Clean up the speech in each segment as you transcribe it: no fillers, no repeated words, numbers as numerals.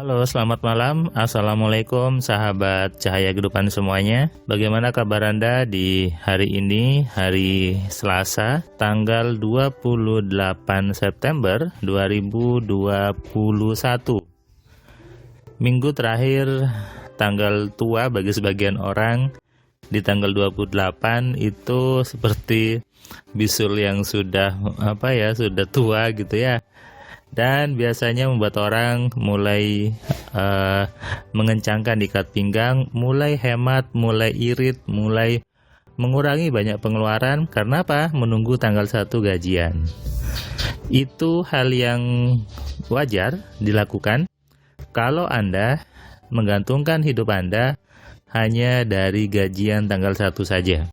Halo, selamat malam. Assalamualaikum sahabat Cahaya Kehidupan semuanya. Bagaimana kabar Anda di hari ini, hari Selasa, tanggal 28 September 2021. Minggu terakhir, tanggal tua bagi sebagian orang, di tanggal 28 itu seperti bisul yang sudah sudah tua gitu ya. Dan biasanya membuat orang mulai mengencangkan ikat pinggang, mulai hemat, mulai irit, mulai mengurangi banyak pengeluaran. Karena apa? Menunggu tanggal 1 gajian. Itu hal yang wajar dilakukan kalau Anda menggantungkan hidup Anda hanya dari gajian tanggal 1 saja.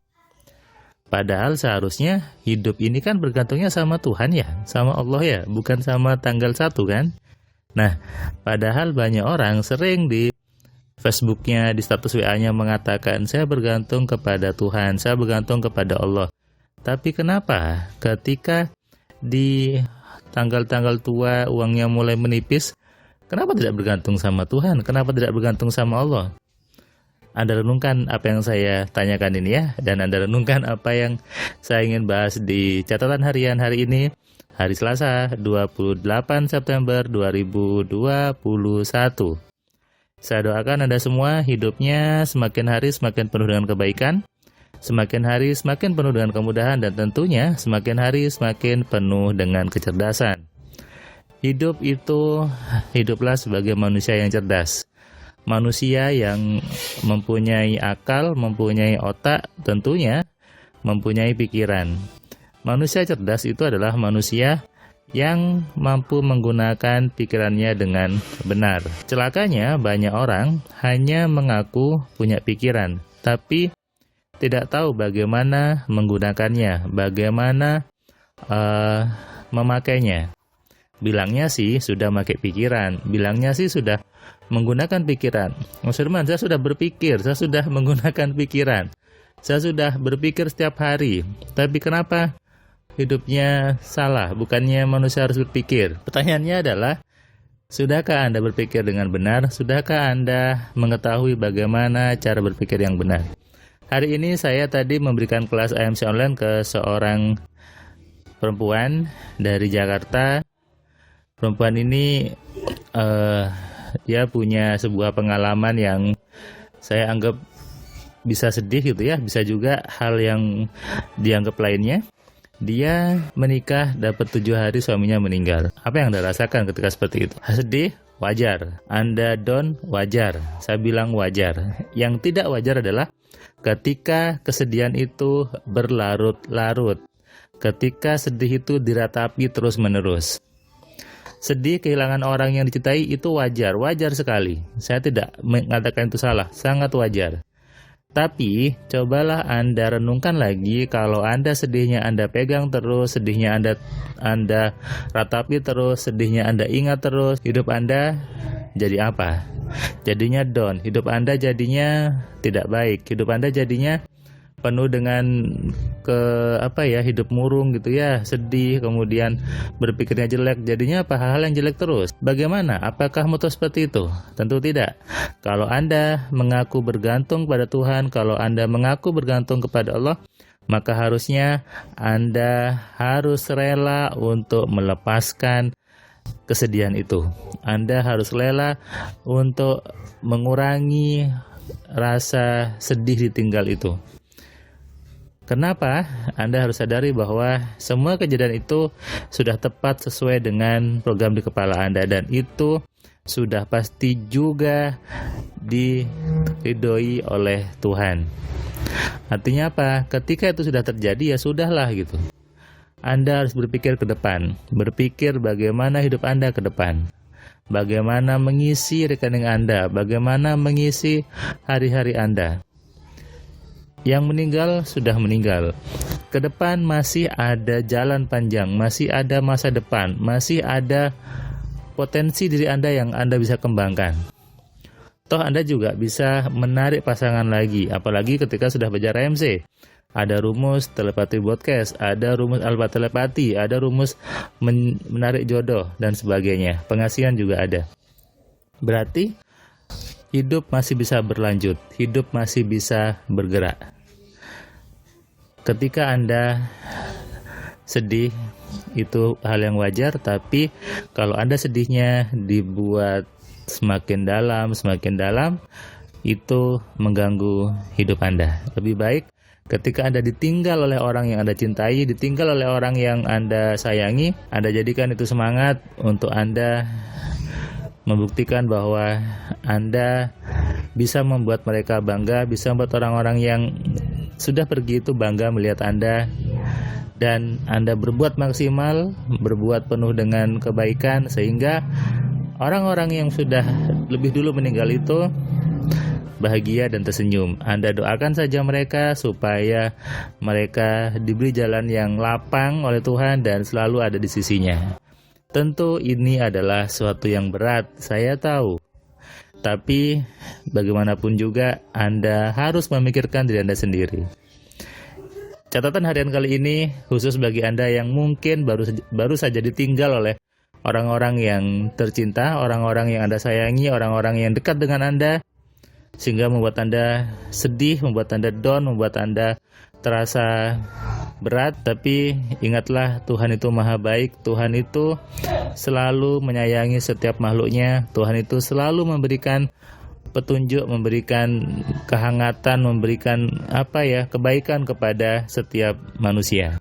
Padahal seharusnya hidup ini kan bergantungnya sama Tuhan ya, sama Allah ya, bukan sama tanggal 1 kan. Nah, padahal banyak orang sering di Facebooknya, di status WA-nya mengatakan, saya bergantung kepada Tuhan, saya bergantung kepada Allah. Tapi kenapa ketika di tanggal-tanggal tua uangnya mulai menipis, kenapa tidak bergantung sama Tuhan? Kenapa tidak bergantung sama Allah? Anda renungkan apa yang saya tanyakan ini ya, dan Anda renungkan apa yang saya ingin bahas di catatan harian hari ini, hari Selasa 28 September 2021. Saya doakan Anda semua hidupnya semakin hari semakin penuh dengan kebaikan, semakin hari semakin penuh dengan kemudahan, dan tentunya semakin hari semakin penuh dengan kecerdasan. Hiduplah sebagai manusia yang cerdas. Manusia yang mempunyai akal, mempunyai otak, tentunya mempunyai pikiran. Manusia cerdas itu adalah manusia yang mampu menggunakan pikirannya dengan benar. Celakanya banyak orang hanya mengaku punya pikiran, tapi tidak tahu bagaimana menggunakannya, bagaimana memakainya. Bilangnya sih sudah pakai pikiran, bilangnya sih sudah menggunakan pikiran. Mas Firman, saya sudah berpikir, saya sudah menggunakan pikiran, saya sudah berpikir setiap hari. Tapi kenapa hidupnya salah? Bukannya manusia harus berpikir? Pertanyaannya adalah, sudahkah Anda berpikir dengan benar? Sudahkah Anda mengetahui bagaimana cara berpikir yang benar? Hari ini saya tadi memberikan kelas AMC online ke seorang perempuan dari Jakarta. Perempuan ini dia punya sebuah pengalaman yang saya anggap bisa sedih gitu ya, bisa juga hal yang dianggap lainnya. Dia menikah dapat 7 hari suaminya meninggal. Apa yang Anda rasakan ketika seperti itu? Sedih? Wajar. Anda down? Wajar. Saya bilang wajar. Yang tidak wajar adalah ketika kesedihan itu berlarut-larut. Ketika sedih itu diratapi terus-menerus. Sedih kehilangan orang yang dicintai itu wajar sekali. Saya tidak mengatakan itu salah, sangat wajar. Tapi cobalah Anda renungkan lagi, kalau Anda sedihnya Anda pegang terus, sedihnya Anda ratapi terus, sedihnya Anda ingat terus, hidup Anda jadi apa? Jadinya down, hidup Anda jadinya tidak baik, hidup Anda jadinya penuh dengan hidup murung gitu ya, sedih, kemudian berpikirnya jelek, jadinya hal-hal yang jelek terus. Bagaimana? Apakah moto seperti itu? Tentu tidak. Kalau Anda mengaku bergantung pada Tuhan, kalau Anda mengaku bergantung kepada Allah, maka harusnya Anda harus rela untuk melepaskan kesedihan itu. Anda harus rela untuk mengurangi rasa sedih ditinggal itu. Kenapa? Anda harus sadari bahwa semua kejadian itu sudah tepat sesuai dengan program di kepala Anda, dan itu sudah pasti juga diridhoi oleh Tuhan. Artinya apa? Ketika itu sudah terjadi, ya sudahlah gitu. Anda harus berpikir ke depan, berpikir bagaimana hidup Anda ke depan, bagaimana mengisi rekening Anda, bagaimana mengisi hari-hari Anda. Yang meninggal sudah meninggal. Ke depan masih ada jalan panjang, masih ada masa depan, masih ada potensi diri Anda yang Anda bisa kembangkan. Toh Anda juga bisa menarik pasangan lagi, apalagi ketika sudah belajar AMC. Ada rumus telepati podcast, ada rumus alfa telepati, ada rumus menarik jodoh, dan sebagainya. Pengasihan juga ada. Berarti hidup masih bisa berlanjut, hidup masih bisa bergerak. Ketika Anda sedih, itu hal yang wajar, tapi kalau Anda sedihnya dibuat semakin dalam, itu mengganggu hidup Anda. Lebih baik ketika Anda ditinggal oleh orang yang Anda cintai, ditinggal oleh orang yang Anda sayangi, Anda jadikan itu semangat untuk Anda membuktikan bahwa Anda bisa membuat mereka bangga, bisa membuat orang-orang yang sudah pergi itu bangga melihat Anda, dan Anda berbuat maksimal, berbuat penuh dengan kebaikan, sehingga orang-orang yang sudah lebih dulu meninggal itu bahagia dan tersenyum. Anda doakan saja mereka supaya mereka diberi jalan yang lapang oleh Tuhan dan selalu ada di sisinya. Tentu ini adalah suatu yang berat, saya tahu. Tapi bagaimanapun juga Anda harus memikirkan diri Anda sendiri. Catatan harian kali ini khusus bagi Anda yang mungkin baru saja ditinggal oleh orang-orang yang tercinta, orang-orang yang Anda sayangi, orang-orang yang dekat dengan Anda, sehingga membuat Anda sedih, membuat Anda down, membuat Anda terasa berat. Tapi ingatlah, Tuhan itu maha baik, Tuhan itu selalu menyayangi setiap makhluknya, Tuhan itu selalu memberikan petunjuk, memberikan kehangatan, memberikan kebaikan kepada setiap manusia.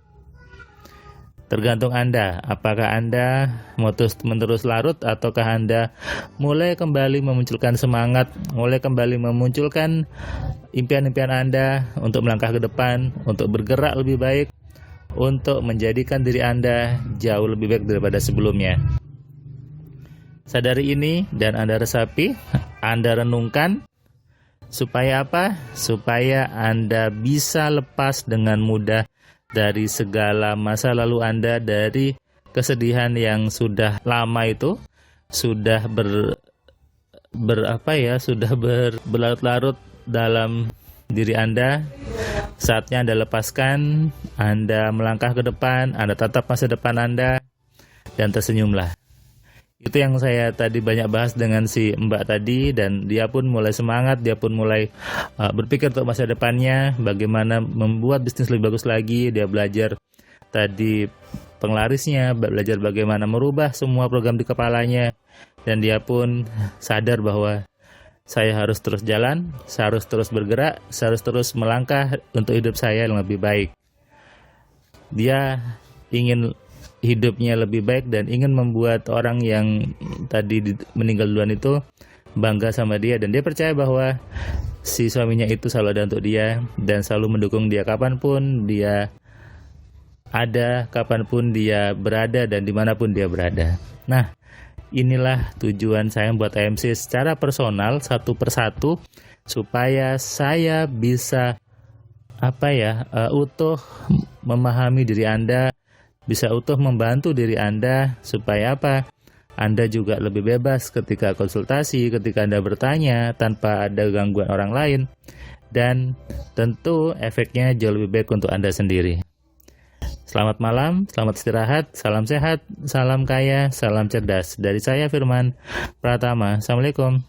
Tergantung Anda, apakah Anda mau terus larut, ataukah Anda mulai kembali memunculkan semangat, mulai kembali memunculkan impian-impian Anda untuk melangkah ke depan, untuk bergerak lebih baik, untuk menjadikan diri Anda jauh lebih baik daripada sebelumnya. Sadari ini dan Anda resapi, Anda renungkan, supaya apa? Supaya Anda bisa lepas dengan mudah dari segala masa lalu Anda, dari kesedihan yang sudah lama itu, sudah berlarut-larut dalam diri Anda. Saatnya Anda lepaskan, Anda melangkah ke depan, Anda tatap masa depan Anda, dan tersenyumlah. Itu yang saya tadi banyak bahas dengan si Mbak tadi, dan dia pun mulai semangat, dia pun mulai berpikir untuk masa depannya, bagaimana membuat bisnis lebih bagus lagi. Dia belajar tadi penglarisnya, belajar bagaimana merubah semua program di kepalanya, dan dia pun sadar bahwa saya harus terus jalan, saya harus terus bergerak, saya harus terus melangkah untuk hidup saya yang lebih baik. Dia ingin hidupnya lebih baik dan ingin membuat orang yang tadi meninggal duluan itu bangga sama dia, dan dia percaya bahwa si suaminya itu selalu ada untuk dia dan selalu mendukung dia kapanpun dia ada, kapanpun dia berada, dan dimanapun dia berada. Nah, inilah tujuan saya buat AMC secara personal, satu persatu, supaya saya bisa utuh memahami diri Anda, bisa utuh membantu diri Anda, supaya Anda juga lebih bebas ketika konsultasi, ketika Anda bertanya tanpa ada gangguan orang lain, dan tentu efeknya jauh lebih baik untuk Anda sendiri. Selamat malam, selamat istirahat, salam sehat, salam kaya, salam cerdas. Dari saya Firman Pratama. Assalamualaikum.